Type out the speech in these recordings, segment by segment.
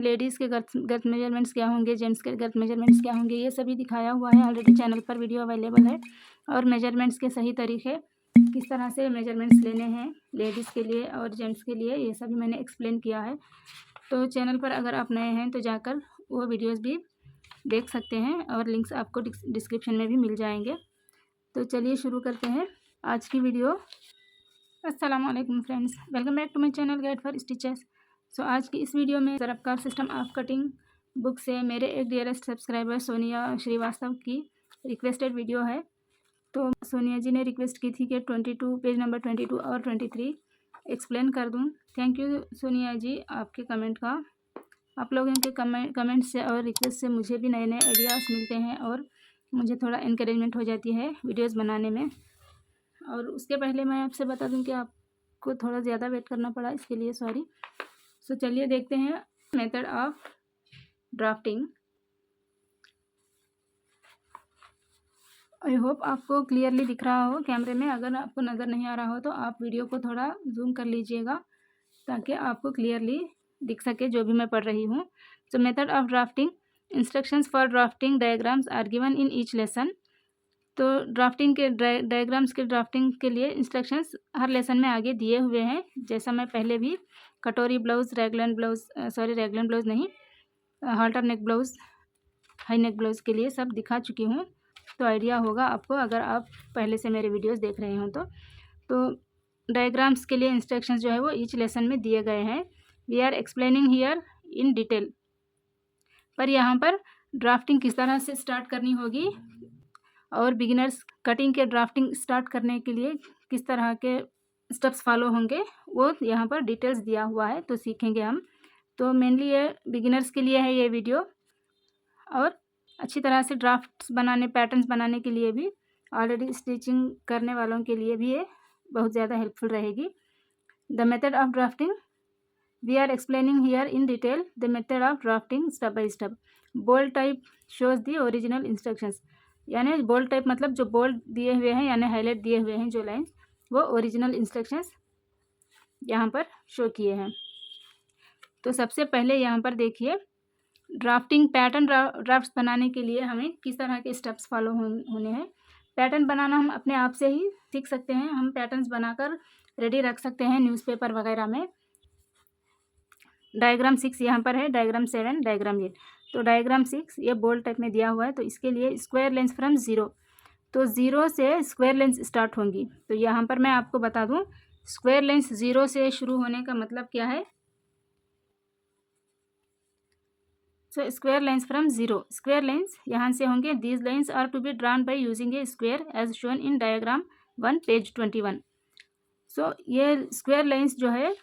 Ladies के गर्थ measurements क्या होंगे, जेंट्स के गर्थ मेजरमेंट्स क्या होंगे, ये सभी दिखाया हुआ है ऑलरेडी चैनल पर, वीडियो अवेलेबल है। और मेजरमेंट्स के सही तरीके, किस तरह से मेजरमेंट्स लेने हैं लेडीज़ के लिए और जेंट्स के लिए, ये सभी मैंने एक्सप्लेन किया है। तो चैनल पर अगर आप नए हैं तो जाकर वो वीडियोज़ भी देख सकते हैं और लिंक्स आपको डिस्क्रिप्शन में भी मिल जाएंगे। तो चलिए शुरू करते हैं आज की वीडियो। अस्सलाम वालेकुम friends, welcome back to my channel guide for stitches. So आज की इस वीडियो में ज़रबकार सिस्टम ऑफ कटिंग बुक से मेरे एक डियरेस्ट सब्सक्राइबर सोनिया श्रीवास्तव की रिक्वेस्टेड वीडियो है। तो सोनिया जी ने रिक्वेस्ट की थी कि 22 पेज नंबर 22 और 23 एक्सप्लेन कर दूं। थैंक यू सोनिया जी, आपके कमेंट का, आप लोगों के कमेंट से और रिक्वेस्ट से मुझे भी नए नए आइडियाज़ मिलते हैं और मुझे थोड़ा इनकरेजमेंट हो जाती है वीडियोज़ बनाने में। और उसके पहले मैं आपसे बता दूं कि आपको थोड़ा ज़्यादा वेट करना पड़ा, इसके लिए सॉरी। सो चलिए देखते हैं method of drafting. I hope आपको क्लियरली दिख रहा हो कैमरे में। अगर आपको नज़र नहीं आ रहा हो तो आप वीडियो को थोड़ा जूम कर लीजिएगा ताकि आपको क्लियरली दिख सके जो भी मैं पढ़ रही हूँ। So method of drafting, instructions for drafting diagrams are given in each lesson. तो ड्राफ्टिंग के डायग्राम्स के ड्राफ्टिंग के लिए इंस्ट्रक्शंस हर लेसन में आगे दिए हुए हैं। जैसा मैं पहले भी कटोरी ब्लाउज़, रेगलन ब्लाउज़ नहीं, हाल्टर नेक ब्लाउज़, हाई नेक ब्लाउज़ के लिए सब दिखा चुकी हूँ। तो आइडिया होगा आपको अगर आप पहले से मेरे वीडियोज़ देख रहे हो तो डायग्राम्स के लिए इंस्ट्रक्शंस जो है वो ईच लेसन में दिए गए हैं। We are explaining here in detail. पर यहाँ पर ड्राफ्टिंग किस तरह से स्टार्ट करनी होगी और बिगिनर्स कटिंग के ड्राफ्टिंग स्टार्ट करने के लिए किस तरह के स्टेप्स फॉलो होंगे वो यहाँ पर डिटेल्स दिया हुआ है, तो सीखेंगे हम। तो मेनली ये बिगिनर्स के लिए है ये वीडियो, और अच्छी तरह से ड्राफ्ट्स बनाने, पैटर्न्स बनाने के लिए भी, ऑलरेडी स्टिचिंग करने वालों के लिए भी ये बहुत ज़्यादा हेल्पफुल रहेगी। The method of drafting, we are explaining here in detail the method of drafting step by step. Bold type shows the original instructions, यानी बोल्ड टाइप मतलब जो बोल्ड दिए हुए हैं यानी हाईलाइट दिए हुए हैं जो लाइन, वो ओरिजिनल इंस्ट्रक्शंस यहाँ पर शो किए हैं। तो सबसे पहले यहाँ पर देखिए, ड्राफ्टिंग पैटर्न ड्राफ्ट्स बनाने के लिए हमें किस तरह के स्टेप्स फॉलो होने हैं। पैटर्न बनाना हम अपने आप से ही सीख सकते हैं, हम पैटर्न्स बनाकर रेडी रख सकते हैं न्यूज़पेपर वगैरह में। डायग्राम 6 यहाँ पर है, डायग्राम 7, डायग्राम 8। तो डायग्राम 6 ये बोल्ड टाइप में दिया हुआ है, तो इसके लिए स्क्वायर लेंथ फ्रॉम 0, तो 0 से स्क्वायर लेंथ स्टार्ट होंगी। तो यहाँ पर मैं आपको बता दूँ स्क्वायर लेंथ 0 से शुरू होने का मतलब क्या है। So square lines from 0, square lines यहाँ से होंगे। These lines are to be drawn by using a square as shown in diagram 1 page 21। So ये स्क्वायर लाइन्स जो है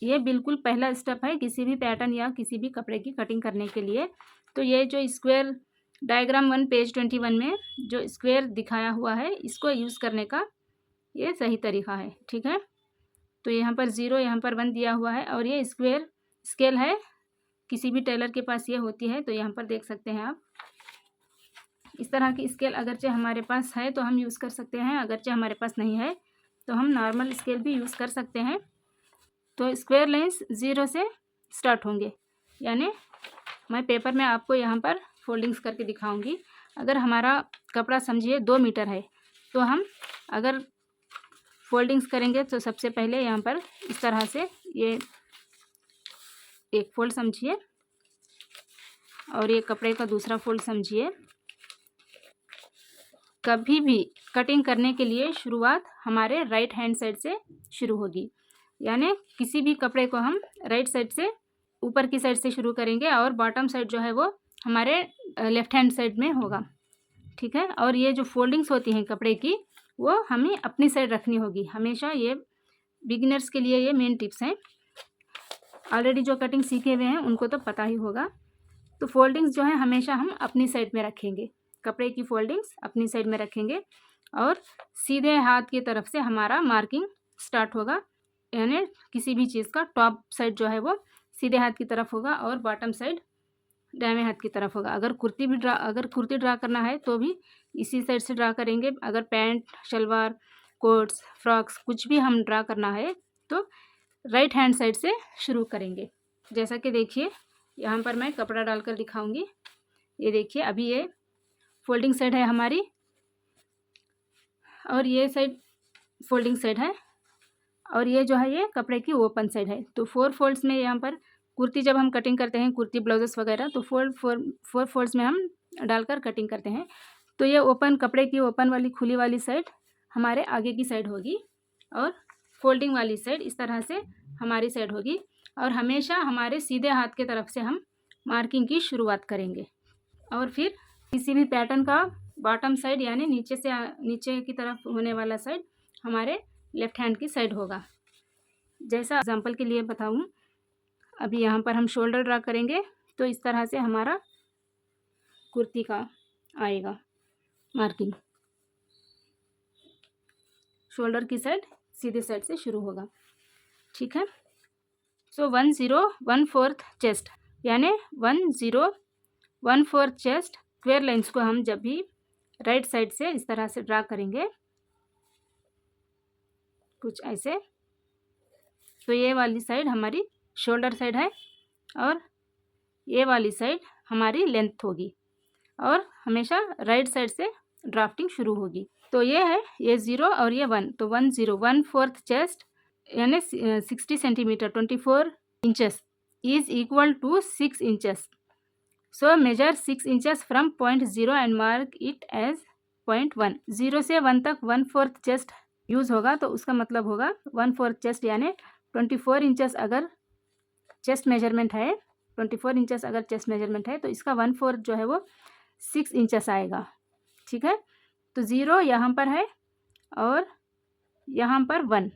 ये बिल्कुल पहला स्टेप है किसी भी पैटर्न या किसी भी कपड़े की कटिंग करने के लिए। तो ये जो स्क्वायर डायग्राम 1 पेज 21 में जो स्क्वायर दिखाया हुआ है इसको यूज़ करने का ये सही तरीका है, ठीक है। तो यहाँ पर 0, यहाँ पर 1 दिया हुआ है, और ये स्क्वायर स्केल है, किसी भी टेलर के पास ये होती है। तो यहाँ पर देख सकते हैं आप, इस तरह की स्केल अगरचे हमारे पास है तो हम यूज़ कर सकते हैं, अगरचे हमारे पास नहीं है तो हम नॉर्मल स्केल भी यूज़ कर सकते हैं। तो स्क्वायर लाइन्स 0 से स्टार्ट होंगे, यानी मैं पेपर में आपको यहाँ पर फोल्डिंग्स करके दिखाऊंगी। अगर हमारा कपड़ा समझिए 2 मीटर है तो हम अगर फोल्डिंग्स करेंगे तो सबसे पहले यहाँ पर इस तरह से ये एक फोल्ड समझिए और ये कपड़े का दूसरा फोल्ड समझिए। कभी भी कटिंग करने के लिए शुरुआत हमारे राइट हैंड साइड से शुरू होगी, यानी किसी भी कपड़े को हम राइट साइड से ऊपर की साइड से शुरू करेंगे और बॉटम साइड जो है वो हमारे लेफ्ट हैंड साइड में होगा, ठीक है। और ये जो फोल्डिंग्स होती हैं कपड़े की वो हमें अपनी साइड रखनी होगी हमेशा। ये बिगिनर्स के लिए ये मेन टिप्स हैं, ऑलरेडी जो कटिंग सीखे हुए हैं उनको तो पता ही होगा। तो फोल्डिंग्स जो है हमेशा हम अपनी साइड में रखेंगे, कपड़े की फोल्डिंग्स अपनी साइड में रखेंगे और सीधे हाथ की तरफ से हमारा मार्किंग स्टार्ट होगा, यानी किसी भी चीज़ का टॉप साइड जो है वो सीधे हाथ की तरफ होगा और बॉटम साइड दाहिने हाथ की तरफ होगा। अगर कुर्ती ड्रा करना है तो भी इसी साइड से ड्रा करेंगे। अगर पैंट, शलवार, कोट्स, फ्रॉक्स कुछ भी हम ड्रा करना है तो राइट हैंड साइड से शुरू करेंगे। जैसा कि देखिए यहाँ पर मैं कपड़ा डालकर दिखाऊंगी। ये देखिए, अभी ये फोल्डिंग साइड है हमारी और ये साइड फोल्डिंग साइड है और ये जो है ये कपड़े की ओपन साइड है। तो 4 फोल्ड्स में यहाँ पर कुर्ती जब हम कटिंग करते हैं, कुर्ती ब्लाउजेस वगैरह, तो 4 फोल्ड्स में हम डालकर कटिंग करते हैं। तो ये ओपन, कपड़े की ओपन वाली खुली वाली साइड हमारे आगे की साइड होगी और फोल्डिंग वाली साइड इस तरह से हमारी साइड होगी। और हमेशा हमारे सीधे हाथ के तरफ से हम मार्किंग की शुरुआत करेंगे। और फिर किसी भी पैटर्न का बॉटम साइड यानी नीचे की तरफ होने वाला साइड हमारे लेफ्ट हैंड की साइड होगा। जैसा एग्जांपल के लिए बताऊं, अभी यहाँ पर हम शोल्डर ड्रा करेंगे तो इस तरह से हमारा कुर्ती का आएगा मार्किंग। शोल्डर की साइड सीधे साइड से शुरू होगा, ठीक है। सो 1 0 1 4 चेस्ट यानी 1 0 1 4 चेस्ट स्क्वायर लाइन्स को हम जब भी राइट साइड से इस तरह से ड्रा करेंगे कुछ ऐसे, तो ये वाली साइड हमारी शोल्डर साइड है और ये वाली साइड हमारी लेंथ होगी और हमेशा राइट साइड से ड्राफ्टिंग शुरू होगी। तो ये है, ये 0 और ये 1, तो 1 0 1 4 चेस्ट यानी 60 centimetre 24 inches is equal to 6 inches. So measure 6 inches from point 0 and mark it as point 1। 0 से 1 तक 1/4 चेस्ट यूज़ होगा, तो उसका मतलब होगा 1/4 चेस्ट यानी 24 इंचेस अगर चेस्ट मेजरमेंट है, 24 इंचेस अगर चेस्ट मेजरमेंट है तो इसका 1/4 जो है वो 6 इंचेस आएगा, ठीक है। तो 0 यहाँ पर है और यहाँ पर 1,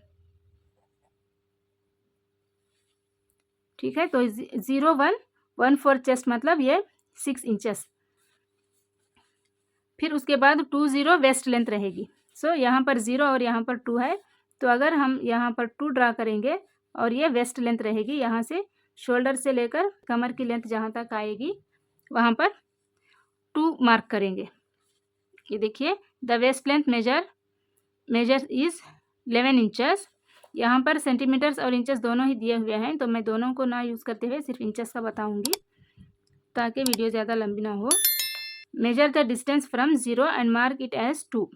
ठीक है। तो 0 1 1/4 चेस्ट मतलब ये 6 इंचेस। फिर उसके बाद 2 0 वेस्ट लेंथ रहेगी। सो यहाँ पर 0 और यहाँ पर 2 है, तो अगर हम यहाँ पर 2 ड्रा करेंगे और ये वेस्ट लेंथ रहेगी, यहाँ से शोल्डर से लेकर कमर की लेंथ जहाँ तक आएगी वहाँ पर 2 मार्क करेंगे। ये देखिए, the waist length measure is 11 inches. यहाँ पर सेंटीमीटर्स और इंचेस दोनों ही दिए हुए हैं, तो मैं दोनों को ना यूज़ करते हुए सिर्फ इंचेस का बताऊँगी ताकि वीडियो ज़्यादा लंबी ना हो। Measure the distance from 0 and mark it as 2।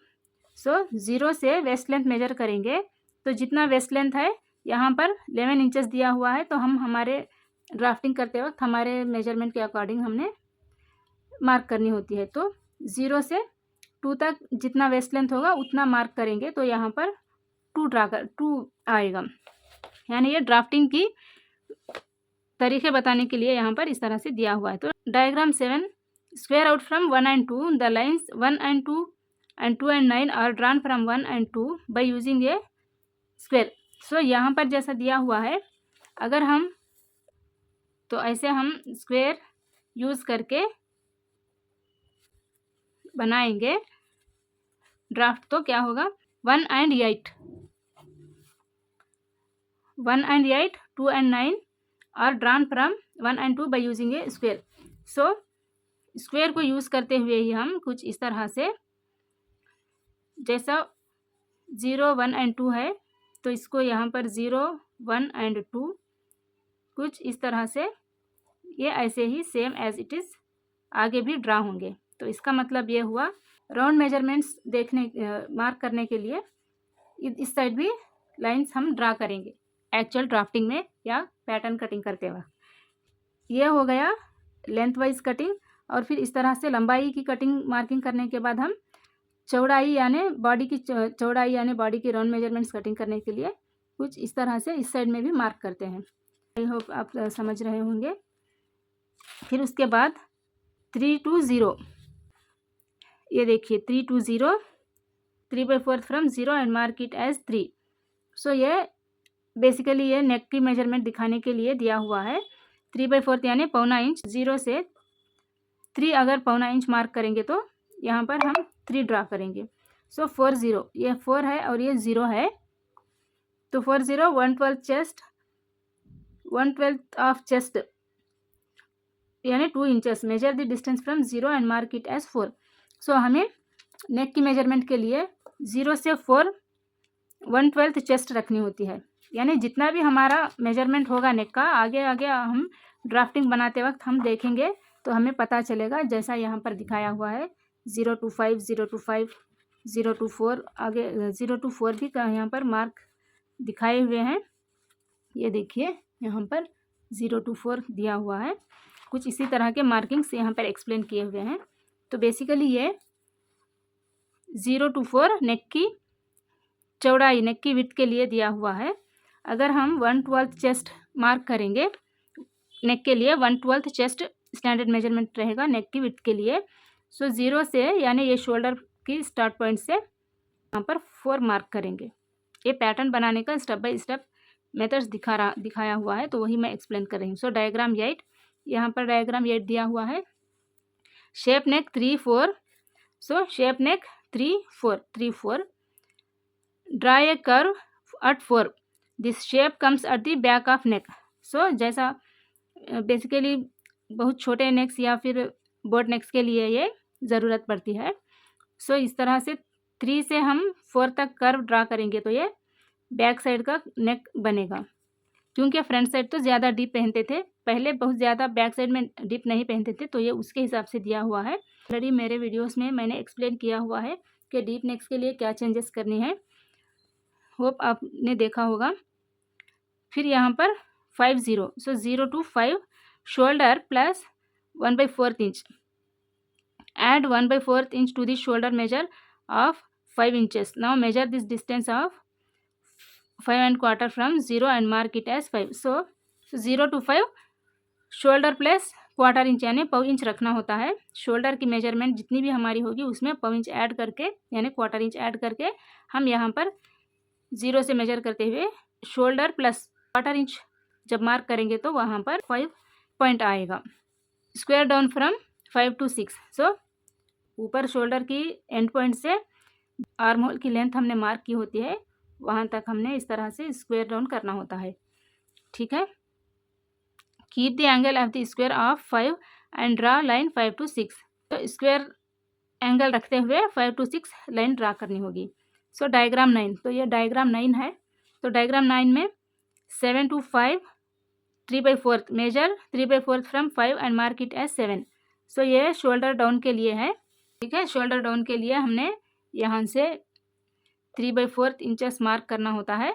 So 0 से वेस्ट लेंथ मेजर करेंगे, तो जितना वेस्ट लेंथ है यहाँ पर 11 इंचेस दिया हुआ है, तो हम हमारे ड्राफ्टिंग करते वक्त हमारे मेजरमेंट के अकॉर्डिंग हमने मार्क करनी होती है। तो 0 से 2 तक जितना वेस्ट लेंथ होगा उतना मार्क करेंगे, तो यहाँ पर 2 आएगा। यानी ये ड्राफ्टिंग की तरीके बताने के लिए यहाँ पर इस तरह से दिया हुआ है। तो diagram 7, square out from 1 and 2 the lines 1 and 2 and 2 and 9 are drawn from 1 and 2 by using a square. So यहाँ पर जैसा दिया हुआ है, अगर हम तो ऐसे हम स्क्वेयर यूज़ करके बनाएंगे ड्राफ्ट, तो क्या होगा 1 and 8 2 and 9 are drawn from 1 and 2 by using a square. So square को यूज़ करते हुए ही हम कुछ इस तरह से, जैसा 0 1 and 2 है तो इसको यहाँ पर 0 1 and 2 कुछ इस तरह से ये ऐसे ही सेम एज इट इज़ आगे भी ड्रा होंगे। तो इसका मतलब ये हुआ, राउंड मेजरमेंट्स मार्क करने के लिए इस साइड भी लाइंस हम ड्रा करेंगे एक्चुअल ड्राफ्टिंग में या पैटर्न कटिंग करते वक्त। ये हो गया लेंथ वाइज कटिंग। और फिर इस तरह से लंबाई की कटिंग मार्किंग करने के बाद हम चौड़ाई यानी बॉडी की चौड़ाई यानी बॉडी की राउंड मेजरमेंट्स कटिंग करने के लिए कुछ इस तरह से इस साइड में भी मार्क करते हैं। आई होप आप समझ रहे होंगे। फिर उसके बाद 3 to 0, ये देखिए 3 to 0 3/4 from 0 and mark it as 3। So ये बेसिकली ये नेक की मेजरमेंट दिखाने के लिए दिया हुआ है। 3/4 यानी पौना इंच। 0 से 3 अगर पौना इंच मार्क करेंगे तो यहाँ पर हम 3 ड्रा करेंगे। सो 4 0, ये 4 है और ये 0 है, तो 4 0 1/12 चेस्ट 1/12 ऑफ चेस्ट यानी 2 inches. Measure the distance from 0 and mark it as 4। So हमें नेक की मेजरमेंट के लिए 0 से 4 1/12 चेस्ट रखनी होती है, यानी जितना भी हमारा मेजरमेंट होगा नेक का, आगे आगे हम ड्राफ्टिंग बनाते वक्त हम देखेंगे तो हमें पता चलेगा, जैसा यहाँ पर दिखाया हुआ है 025 025 024, आगे 024 भी यहाँ पर मार्क दिखाए हुए हैं। ये देखिए यहाँ पर 024 दिया हुआ है। कुछ इसी तरह के मार्किंग्स यहाँ पर एक्सप्लेन किए हुए हैं। तो बेसिकली ये 024 नेक की चौड़ाई, नेक की विड्थ के लिए दिया हुआ है। अगर हम 1/12 चेस्ट मार्क करेंगे नेक के लिए, 1/12 चेस्ट स्टैंडर्ड मेजरमेंट रहेगा नेक की विड्थ के लिए। सो 0 से, यानी ये शोल्डर की स्टार्ट पॉइंट से यहाँ पर 4 मार्क करेंगे। ये पैटर्न बनाने का स्टेप बाय स्टेप मेथड्स दिखाया हुआ है, तो वही मैं एक्सप्लेन कर रही हूँ। सो डायग्राम 8, यहाँ पर डायग्राम 8 दिया हुआ है। Shape neck 3 4, so shape neck 3 4 3 4, draw a curve at 4, this shape comes at the back of neck. So जैसा बेसिकली बहुत छोटे नेक्स या फिर बोट नेक्स के लिए ये ज़रूरत पड़ती है। सो इस तरह से 3 से हम 4 तक कर्व ड्रा करेंगे तो ये बैक साइड का नेक बनेगा। क्योंकि फ्रंट साइड तो ज़्यादा डीप पहनते थे पहले, बहुत ज़्यादा बैक साइड में डीप नहीं पहनते थे, तो ये उसके हिसाब से दिया हुआ है। ऑलरेडी मेरे वीडियोस में मैंने एक्सप्लेन किया हुआ है कि डीप नेक्स के लिए क्या चेंजेस करनी है, होप आपने देखा होगा। फिर यहाँ पर 5 0, so 0 to 5 shoulder plus 1/4 inch, add 1/4 inch to the shoulder measure of 5 inches. Now measure this distance of 5¼ from 0 and mark it as 5. So 0 to 5 shoulder plus quarter inch यानी पाव inch रखना होता है। शोल्डर की measurement जितनी भी हमारी होगी उसमें पाव इंच ऐड करके यानी क्वार्टर इंच ऐड करके हम यहाँ पर 0 से मेजर करते हुए शोल्डर प्लस क्वार्टर इंच जब मार्क करेंगे तो वहाँ पर 5 पॉइंट आएगा। स्क्वायर डाउन फ्रॉम 5 to 6, सो ऊपर शोल्डर की एंड पॉइंट से आर्म होल की लेंथ हमने मार्क की होती है, वहाँ तक हमने इस तरह से स्क्वायर डाउन करना होता है। ठीक है, keep the angle of the square of 5 and draw line 5 to 6। तो स्क्वायर एंगल रखते हुए 5 to 6 लाइन ड्रा करनी होगी। सो डायग्राम 9, तो ये डायग्राम 9 है। तो डायग्राम 9 में 7 to 5 3/4 measure 3/4 from 5 and mark it as 7। So ये शोल्डर डाउन के लिए है। ठीक है, शोल्डर डाउन के लिए हमने यहाँ से 3/4 इंचेस मार्क करना होता है।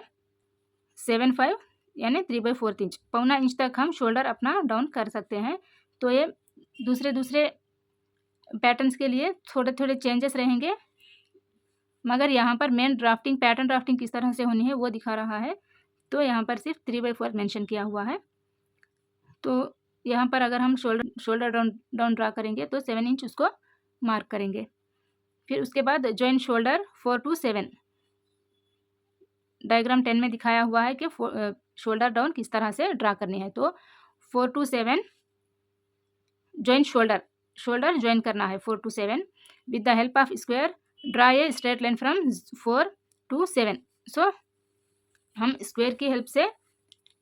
7 5 यानी 3/4 इंच, पौना इंच तक हम शोल्डर अपना डाउन कर सकते हैं। तो ये दूसरे पैटर्न्स के लिए थोड़े थोड़े चेंजेस रहेंगे, मगर यहाँ पर मेन ड्राफ्टिंग पैटर्न ड्राफ्टिंग किस तरह से होनी है वो दिखा रहा है। तो यहाँ पर सिर्फ 3/4 मेंशन किया हुआ है। तो यहाँ पर अगर हम शोल्डर डाउन ड्रा करेंगे तो 7 इंच उसको मार्क करेंगे। फिर उसके बाद जॉइन शोल्डर 4 to 7, डायग्राम 10 में दिखाया हुआ है कि शोल्डर डाउन किस तरह से ड्रा करनी है। तो 4 to 7 जॉइन शोल्डर ज्वाइन करना है 4 to 7 with the help of square draw a straight line from 4 to 7। सो हम स्क्वायर की हेल्प से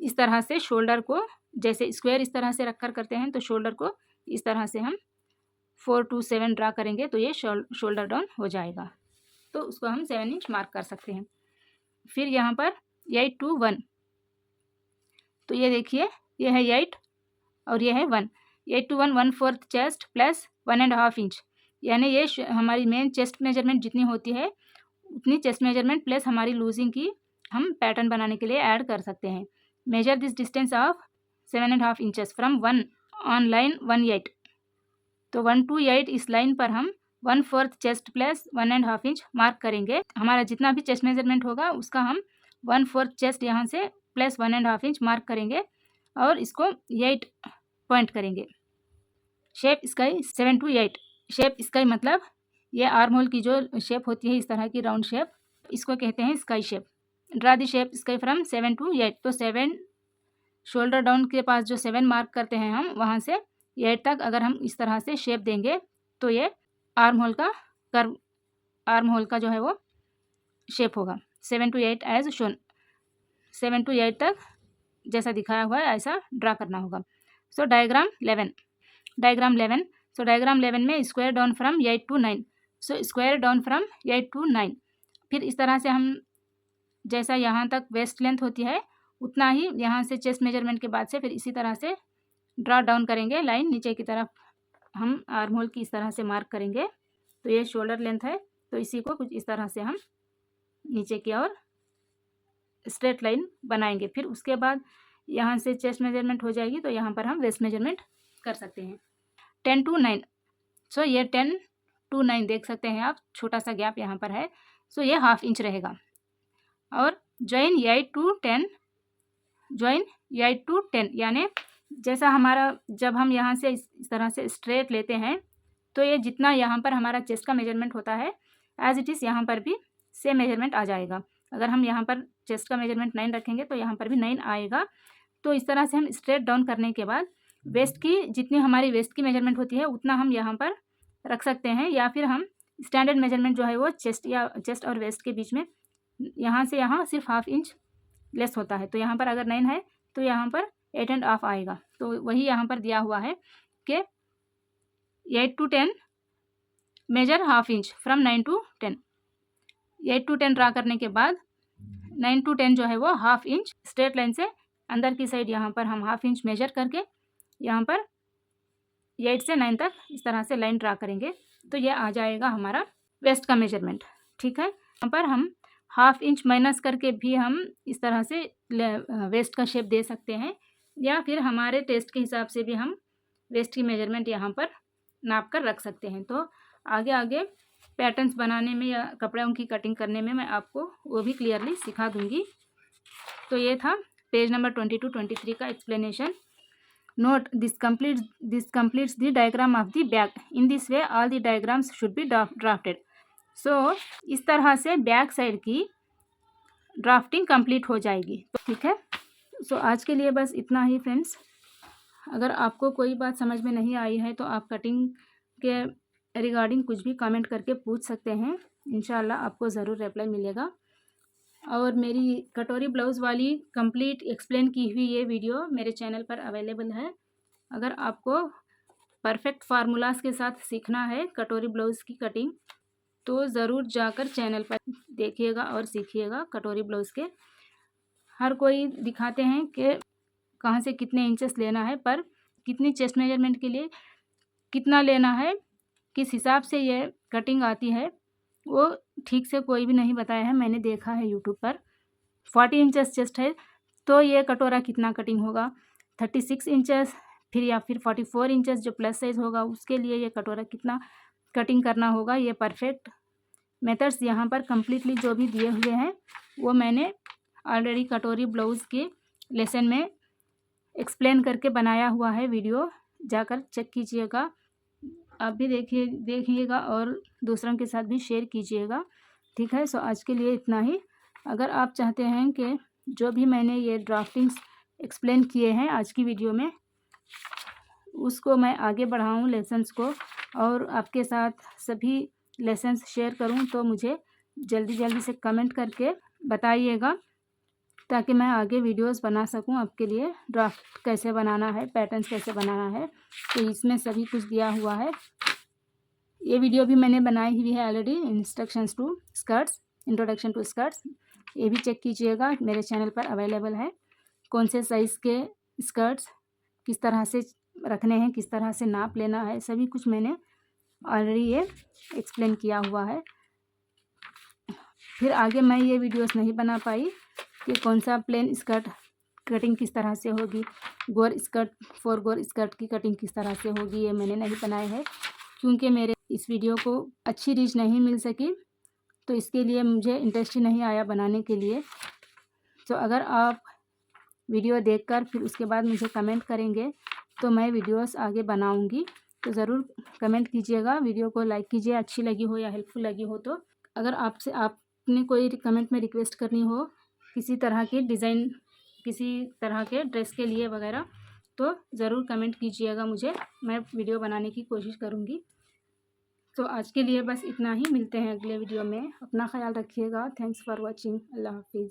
इस तरह से शोल्डर को, जैसे स्क्वायर इस तरह से रखकर करते हैं तो शोल्डर को इस तरह से हम 4 to 7 ड्रा करेंगे तो ये शोल्डर डाउन हो जाएगा। तो उसको हम 7 इंच मार्क कर सकते हैं। फिर यहाँ पर 8 to 1, तो ये देखिए ये है 8 और ये है 1। 8 to 1 1/4 चेस्ट प्लस 1.5 इंच, यानी ये हमारी मेन चेस्ट मेजरमेंट जितनी होती है उतनी चेस्ट मेजरमेंट प्लस हमारी लूजिंग की हम पैटर्न बनाने के लिए ऐड कर सकते हैं। Measure this distance of 7.5 inches from 1 on line 1 8। तो 1 to 8 इस लाइन पर हम 1/4 चेस्ट प्लस 1.5 इंच मार्क करेंगे। हमारा जितना भी चेस्ट मेजरमेंट होगा उसका हम 1/4 चेस्ट यहाँ से प्लस 1.5 इंच मार्क करेंगे और इसको 8 पॉइंट करेंगे। Shape sky 7 to 8, shape sky मतलब ये आर्म होल की जो शेप होती है इस तरह की राउंड शेप, इसको कहते हैं sky shape. Draw the shape sky from 7 to 8। तो 7 शोल्डर डाउन के पास जो 7 मार्क करते हैं हम, वहाँ से 8 तक अगर हम इस तरह से शेप देंगे तो ये आर्म होल का कर्व, आर्म होल का जो है वो शेप होगा। 7 to 8 एज शोन, 7 to 8 तक जैसा दिखाया हुआ है ऐसा ड्रा करना होगा। सो डायग्राम 11, सो डायग्राम 11 में square down from 8 to 9। So square down from 8 to 9, फिर इस तरह से हम जैसा यहाँ तक वेस्ट लेंथ होती है उतना ही यहाँ से चेस्ट मेजरमेंट के बाद से फिर इसी तरह से ड्रा डाउन करेंगे लाइन नीचे की तरफ, हम आर्म होल की इस तरह से मार्क करेंगे। तो ये शोल्डर लेंथ है, तो इसी को कुछ इस तरह से हम नीचे की ओर स्ट्रेट लाइन बनाएंगे। फिर उसके बाद यहाँ से चेस्ट मेजरमेंट हो जाएगी, तो यहाँ पर हम वेस्ट मेजरमेंट कर सकते हैं 10 to 9। सो ये 10 to 9 देख सकते हैं आप, छोटा सा गैप यहाँ पर है। सो ये ½ इंच रहेगा। और ज्वाइन 8 to 10, ज्वाइन 8 to 10 यानी जैसा हमारा, जब हम यहाँ से इस तरह से स्ट्रेट लेते हैं तो ये जितना यहाँ पर हमारा चेस्ट का मेजरमेंट होता है एज इट इज़ यहाँ पर भी सेम मेजरमेंट आ जाएगा। अगर हम यहाँ पर चेस्ट का मेजरमेंट 9 रखेंगे तो यहाँ पर भी 9 आएगा। तो इस तरह से हम स्ट्रेट डाउन करने के बाद वेस्ट की, जितनी हमारी वेस्ट की मेजरमेंट होती है उतना हम यहाँ पर रख सकते हैं, या फिर हम स्टैंडर्ड मेजरमेंट जो है वो चेस्ट और वेस्ट के बीच में यहाँ से यहाँ सिर्फ ½ इंच लेस होता है। तो यहाँ पर अगर 9 है तो यहाँ पर 8½ आएगा। तो वही यहाँ पर दिया हुआ है कि 8 to 10 measure ½ inch from 9 to 10। 8 to 10 draw करने के बाद 9 to 10 जो है वो ½ इंच स्ट्रेट लाइन से अंदर की साइड यहाँ पर हम ½ इंच मेजर करके यहाँ पर 8 से 9 तक इस तरह से लाइन ड्रा करेंगे। तो ये आ जाएगा हमारा वेस्ट का मेजरमेंट। ठीक है, यहाँ पर हम ½ इंच माइनस करके भी हम इस तरह से वेस्ट का शेप दे सकते हैं, या फिर हमारे टेस्ट के हिसाब से भी हम वेस्ट की मेजरमेंट यहाँ पर नाप कर रख सकते हैं। तो आगे आगे पैटर्न्स बनाने में या कपड़ों की कटिंग करने में मैं आपको वो भी क्लियरली सिखा दूंगी। तो ये था पेज नंबर 22 23 का explanation. Note this completes the diagram of the back. In this way all the diagrams should be drafted. So इस तरह से बैक साइड की ड्राफ्टिंग कंप्लीट हो जाएगी। ठीक है, सो आज के लिए बस इतना ही फ्रेंड्स। अगर आपको कोई बात समझ में नहीं आई है तो आप कटिंग के रिगार्डिंग कुछ भी कमेंट करके पूछ सकते हैं, इंशाल्लाह आपको ज़रूर रिप्लाई मिलेगा। और मेरी कटोरी ब्लाउज़ वाली कंप्लीट एक्सप्लेन की हुई ये वीडियो मेरे चैनल पर अवेलेबल है। अगर आपको परफेक्ट फार्मूलाज के साथ सीखना है कटोरी ब्लाउज़ की कटिंग तो ज़रूर जाकर चैनल पर देखिएगा और सीखिएगा। कटोरी ब्लाउज़ के हर कोई दिखाते हैं कि कहाँ से कितने इंचेस लेना है, पर कितनी चेस्ट मेजरमेंट के लिए कितना लेना है, किस हिसाब से ये कटिंग आती है, वो ठीक से कोई भी नहीं बताया है। मैंने देखा है यूट्यूब पर 40 इंचेस चेस्ट है तो ये कटोरा कितना कटिंग होगा, 36 इंचेस फिर या फिर 44 इंचेस जो प्लस साइज़ होगा उसके लिए ये कटोरा कितना कटिंग करना होगा। ये परफेक्ट मेथड्स यहाँ पर कम्प्लीटली जो भी दिए हुए हैं वो मैंने ऑलरेडी कटोरी ब्लाउज़ के लेसन में एक्सप्लेन करके बनाया हुआ है वीडियो, जाकर चेक कीजिएगा। आप भी देखिएगा और दूसरों के साथ भी शेयर कीजिएगा। ठीक है, सो आज के लिए इतना ही। अगर आप चाहते हैं कि जो भी मैंने ये ड्राफ्टिंग्स एक्सप्लेन किए हैं आज की वीडियो में उसको मैं आगे बढ़ाऊँ लेसन्स को और आपके साथ सभी लेसन्स शेयर करूँ, तो मुझे जल्दी से कमेंट करके बताइएगा ताकि मैं आगे वीडियोस बना सकूं आपके लिए। ड्राफ्ट कैसे बनाना है, पैटर्न्स कैसे बनाना है, तो इसमें सभी कुछ दिया हुआ है। ये वीडियो भी मैंने बनाई हुई है already, instructions to skirts, introduction to skirts. ये भी चेक कीजिएगा, मेरे चैनल पर अवेलेबल है। कौन से साइज़ के स्कर्ट्स किस तरह से रखने हैं, किस तरह से नाप लेना है, सभी कुछ मैंने ऑलरेडी ये एक्सप्लेन किया हुआ है। फिर आगे मैं ये वीडियोस नहीं बना पाई कि कौन सा प्लेन स्कर्ट कटिंग किस तरह से होगी, गोर स्कर्ट 4 गोर स्कर्ट की कटिंग किस तरह से होगी, ये मैंने नहीं बनाए है क्योंकि मेरे इस वीडियो को अच्छी रीच नहीं मिल सकी, तो इसके लिए मुझे इंटरेस्ट ही नहीं आया बनाने के लिए। तो अगर आप वीडियो देखकर फिर उसके बाद मुझे कमेंट करेंगे तो मैं वीडियोस आगे बनाऊंगी। तो ज़रूर कमेंट कीजिएगा, वीडियो को लाइक कीजिए अच्छी लगी हो या हेल्पफुल लगी हो। तो अगर आपने कोई कमेंट में रिक्वेस्ट करनी हो किसी तरह की डिज़ाइन, किसी तरह के ड्रेस के लिए वगैरह, तो ज़रूर कमेंट कीजिएगा मुझे, मैं वीडियो बनाने की कोशिश करूँगी। तो आज के लिए बस इतना ही, मिलते हैं अगले वीडियो में। अपना ख्याल रखिएगा। Thanks for watching. अल्लाह हाफिज़।